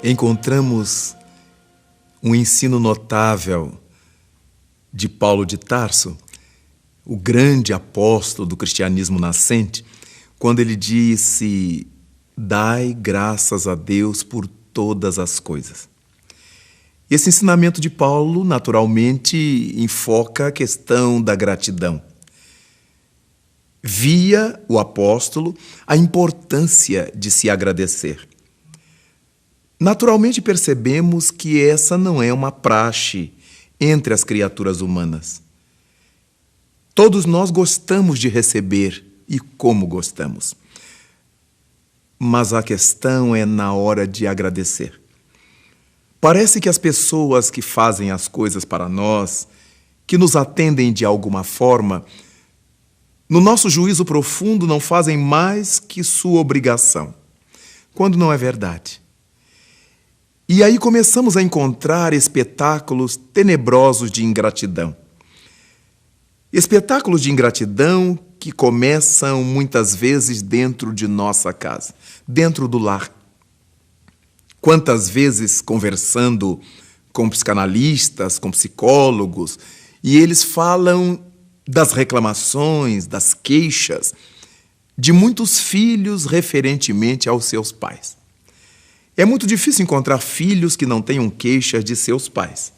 Encontramos um ensino notável de Paulo de Tarso, o grande apóstolo do cristianismo nascente, quando ele disse: "Dai graças a Deus por todas as coisas". Esse ensinamento de Paulo, naturalmente, enfoca a questão da gratidão. Via o apóstolo a importância de se agradecer. Naturalmente percebemos que essa não é uma praxe entre as criaturas humanas. Todos nós gostamos de receber, e como gostamos. Mas a questão é na hora de agradecer. Parece que as pessoas que fazem as coisas para nós, que nos atendem de alguma forma, no nosso juízo profundo não fazem mais que sua obrigação, quando não é verdade. E aí começamos a encontrar espetáculos tenebrosos de ingratidão. Espetáculos de ingratidão que começam muitas vezes dentro de nossa casa, dentro do lar. Quantas vezes conversando com psicanalistas, com psicólogos, e eles falam das reclamações, das queixas de muitos filhos referentemente aos seus pais. É muito difícil encontrar filhos que não tenham queixas de seus pais.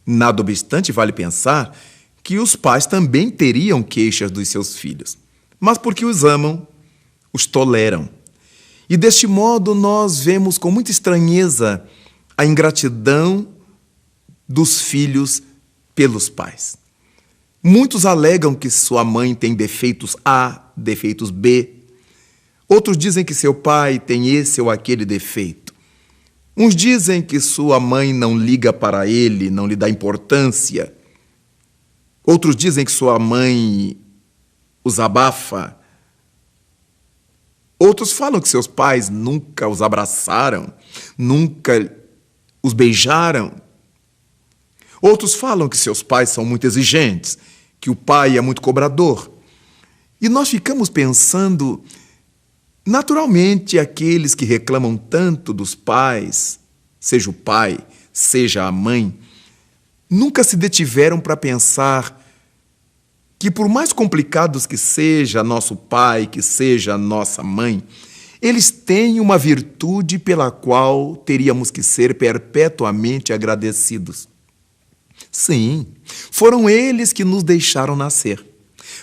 Nada obstante, vale pensar que os pais também teriam queixas dos seus filhos, mas porque os amam, os toleram. E deste modo nós vemos com muita estranheza a ingratidão dos filhos pelos pais. Muitos alegam que sua mãe tem defeitos A, defeitos B. Outros dizem que seu pai tem esse ou aquele defeito. Uns dizem que sua mãe não liga para ele, não lhe dá importância. Outros dizem que sua mãe os abafa. Outros falam que seus pais nunca os abraçaram, nunca os beijaram. Outros falam que seus pais são muito exigentes, que o pai é muito cobrador. E nós ficamos pensando... Naturalmente, aqueles que reclamam tanto dos pais, seja o pai, seja a mãe, nunca se detiveram para pensar que, por mais complicados que seja nosso pai, que seja nossa mãe, eles têm uma virtude pela qual teríamos que ser perpetuamente agradecidos. Sim, foram eles que nos deixaram nascer.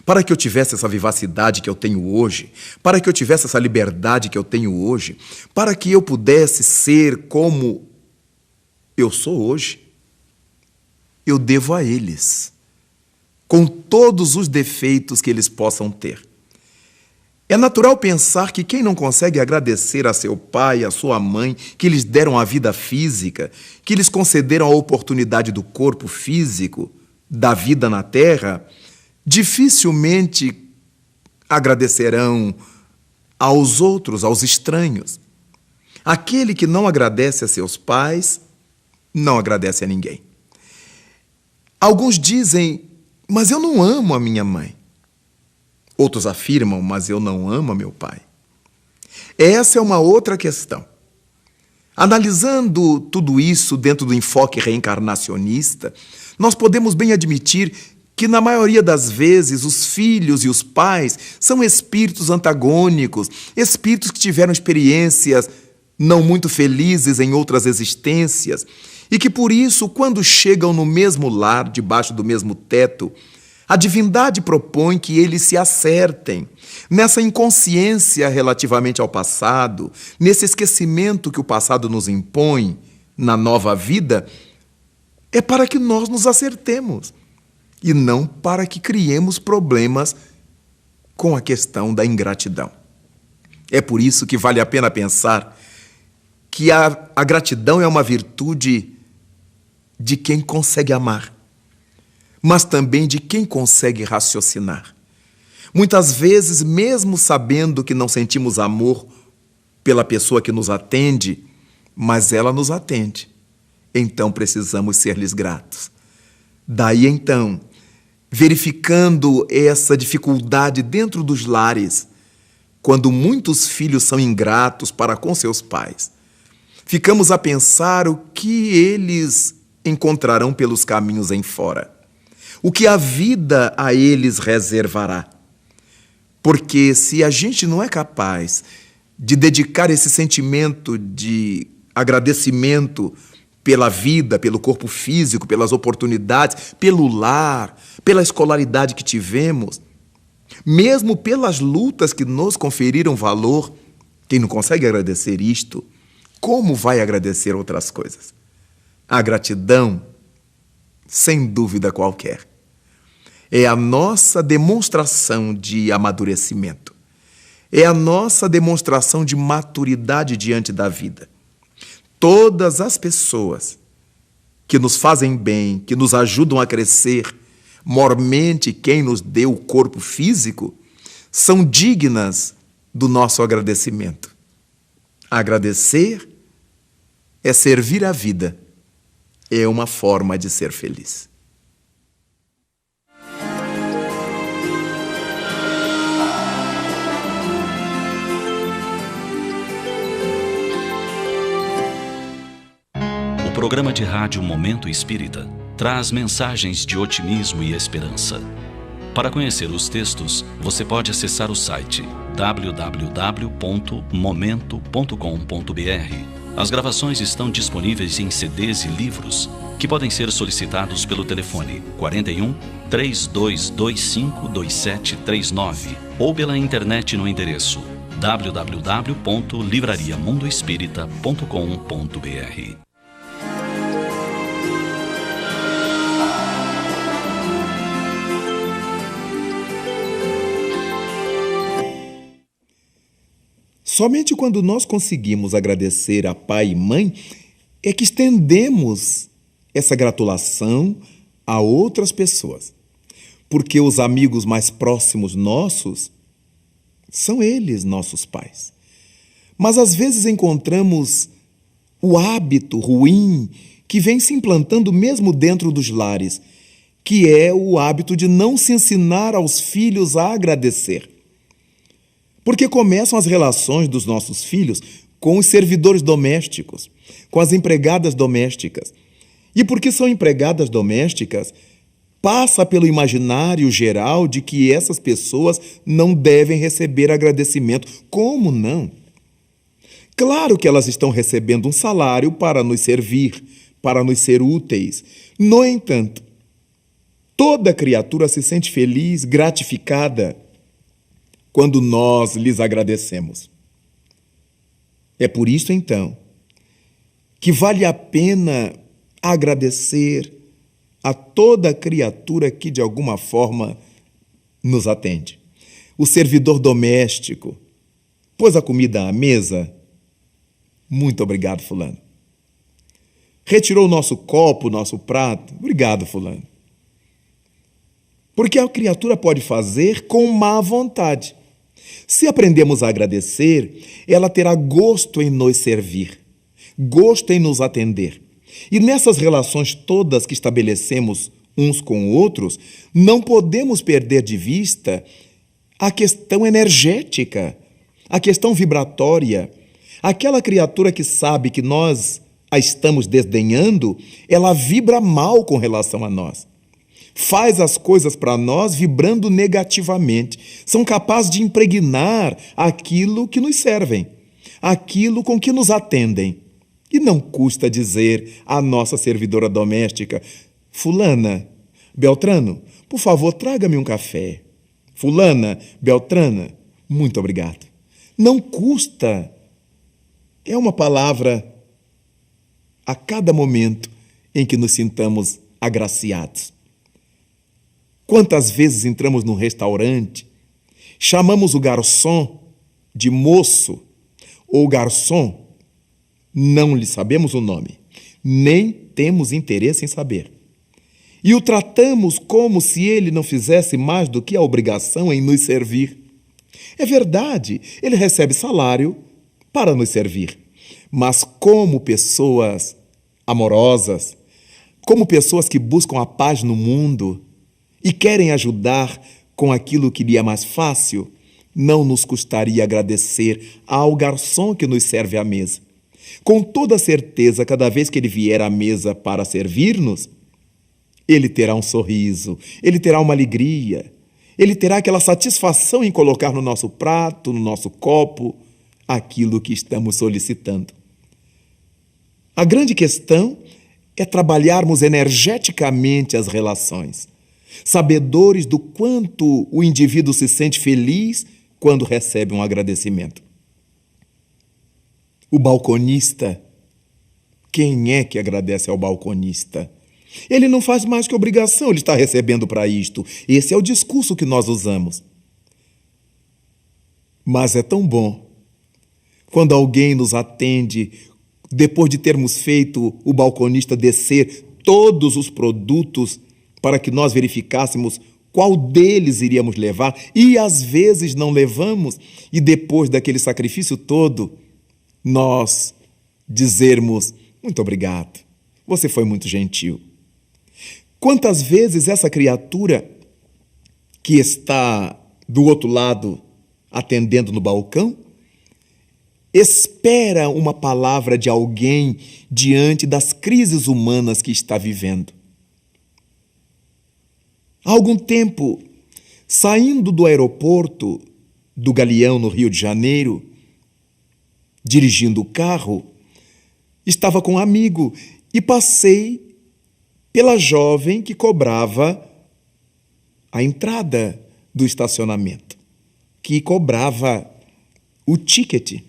Para que eu tivesse essa vivacidade que eu tenho hoje, para que eu tivesse essa liberdade que eu tenho hoje, para que eu pudesse ser como eu sou hoje, eu devo a eles, com todos os defeitos que eles possam ter. É natural pensar que quem não consegue agradecer a seu pai, a sua mãe, que lhes deram a vida física, que lhes concederam a oportunidade do corpo físico, da vida na terra, dificilmente agradecerão aos outros, aos estranhos. Aquele que não agradece a seus pais, não agradece a ninguém. Alguns dizem, mas eu não amo a minha mãe. Outros afirmam, mas eu não amo a meu pai. Essa é uma outra questão. Analisando tudo isso dentro do enfoque reencarnacionista, nós podemos bem admitir que, na maioria das vezes, os filhos e os pais são espíritos antagônicos, espíritos que tiveram experiências não muito felizes em outras existências e que, por isso, quando chegam no mesmo lar, debaixo do mesmo teto, a divindade propõe que eles se acertem nessa inconsciência relativamente ao passado, nesse esquecimento que o passado nos impõe na nova vida, é para que nós nos acertemos. E não para que criemos problemas com a questão da ingratidão. É por isso que vale a pena pensar que a gratidão é uma virtude de quem consegue amar, mas também de quem consegue raciocinar. Muitas vezes, mesmo sabendo que não sentimos amor pela pessoa que nos atende, mas ela nos atende. Então precisamos ser-lhes gratos. Daí então, verificando essa dificuldade dentro dos lares, quando muitos filhos são ingratos para com seus pais, ficamos a pensar o que eles encontrarão pelos caminhos em fora, o que a vida a eles reservará. Porque se a gente não é capaz de dedicar esse sentimento de agradecimento pela vida, pelo corpo físico, pelas oportunidades, pelo lar, pela escolaridade que tivemos, mesmo pelas lutas que nos conferiram valor, quem não consegue agradecer isto, como vai agradecer outras coisas? A gratidão, sem dúvida qualquer, é a nossa demonstração de amadurecimento. É a nossa demonstração de maturidade diante da vida. Todas as pessoas que nos fazem bem, que nos ajudam a crescer, mormente quem nos deu o corpo físico, são dignas do nosso agradecimento. Agradecer é servir a vida. É uma forma de ser feliz. O programa de rádio Momento Espírita traz mensagens de otimismo e esperança. Para conhecer os textos, você pode acessar o site www.momento.com.br. As gravações estão disponíveis em CDs e livros, que podem ser solicitados pelo telefone 41 3225 2739 ou pela internet no endereço www.livrariamundoespírita.com.br. Somente quando nós conseguimos agradecer a pai e mãe é que estendemos essa gratulação a outras pessoas. Porque os amigos mais próximos nossos são eles, nossos pais. Mas às vezes encontramos o hábito ruim que vem se implantando mesmo dentro dos lares, que é o hábito de não se ensinar aos filhos a agradecer. Porque começam as relações dos nossos filhos com os servidores domésticos, com as empregadas domésticas. E porque são empregadas domésticas, passa pelo imaginário geral de que essas pessoas não devem receber agradecimento. Como não? Claro que elas estão recebendo um salário para nos servir, para nos ser úteis. No entanto, toda criatura se sente feliz, gratificada, quando nós lhes agradecemos. É por isso, então, que vale a pena agradecer a toda criatura que, de alguma forma, nos atende. O servidor doméstico pôs a comida à mesa. Muito obrigado, fulano. Retirou o nosso copo, o nosso prato. Obrigado, fulano. Porque a criatura pode fazer com má vontade. Se aprendemos a agradecer, ela terá gosto em nos servir, gosto em nos atender. E nessas relações todas que estabelecemos uns com outros, não podemos perder de vista a questão energética, a questão vibratória. Aquela criatura que sabe que nós a estamos desdenhando, ela vibra mal com relação a nós. Faz as coisas para nós vibrando negativamente. São capazes de impregnar aquilo que nos servem, aquilo com que nos atendem. E não custa dizer à nossa servidora doméstica: fulana, Beltrano, por favor, traga-me um café. Fulana, Beltrana, muito obrigado. Não custa. É uma palavra a cada momento em que nos sintamos agraciados. Quantas vezes entramos num restaurante, chamamos o garçom de moço ou garçom, Não lhe sabemos o nome, nem temos interesse em saber. E o tratamos como se ele não fizesse mais do que a obrigação em nos servir. É verdade, ele recebe salário para nos servir, mas como pessoas amorosas, como pessoas que buscam a paz no mundo e querem ajudar com aquilo que lhe é mais fácil, não nos custaria agradecer ao garçom que nos serve à mesa. Com toda certeza, cada vez que ele vier à mesa para servir-nos, ele terá um sorriso, ele terá uma alegria, ele terá aquela satisfação em colocar no nosso prato, no nosso copo, aquilo que estamos solicitando. A grande questão é trabalharmos energeticamente as relações, sabedores do quanto o indivíduo se sente feliz quando recebe um agradecimento. O balconista, quem é que agradece ao balconista? Ele não faz mais que obrigação, ele está recebendo para isto. Esse é o discurso que nós usamos. Mas é tão bom quando alguém nos atende, depois de termos feito o balconista descer todos os produtos para que nós verificássemos qual deles iríamos levar, e às vezes não levamos, e depois daquele sacrifício todo, nós dizermos: muito obrigado, você foi muito gentil. Quantas vezes essa criatura que está do outro lado atendendo no balcão espera uma palavra de alguém diante das crises humanas que está vivendo. Há algum tempo, saindo do aeroporto do Galeão, no Rio de Janeiro, dirigindo o carro, estava com um amigo e passei pela jovem que cobrava a entrada do estacionamento, que cobrava o ticket.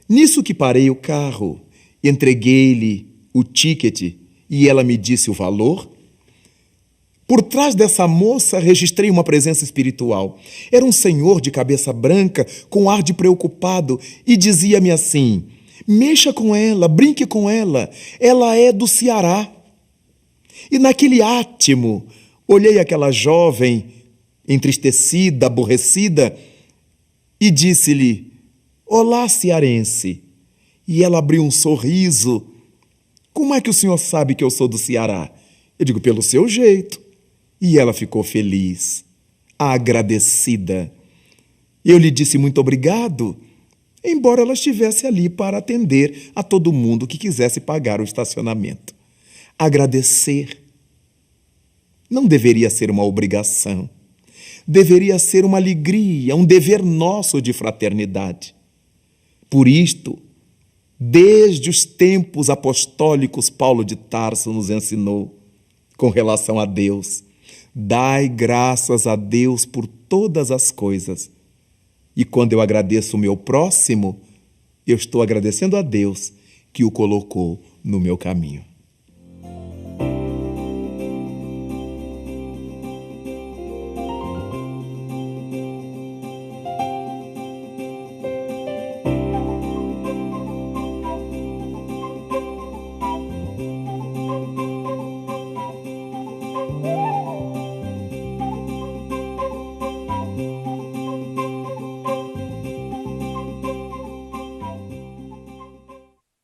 Nisso que parei o carro, entreguei-lhe o ticket e ela me disse o valor. Por trás dessa moça, registrei uma presença espiritual. Era um senhor de cabeça branca, com ar de preocupado, e dizia-me assim: mexa com ela, brinque com ela é do Ceará. E naquele átimo, olhei aquela jovem, entristecida, aborrecida, e disse-lhe: olá, cearense. E ela abriu um sorriso. Como é que o senhor sabe que eu sou do Ceará? Eu digo: pelo seu jeito. E ela ficou feliz, agradecida. Eu lhe disse muito obrigado, embora ela estivesse ali para atender a todo mundo que quisesse pagar o estacionamento. Agradecer não deveria ser uma obrigação, deveria ser uma alegria, um dever nosso de fraternidade. Por isto, desde os tempos apostólicos, Paulo de Tarso nos ensinou com relação a Deus: dai graças a Deus por todas as coisas. E quando eu agradeço o meu próximo, eu estou agradecendo a Deus que o colocou no meu caminho.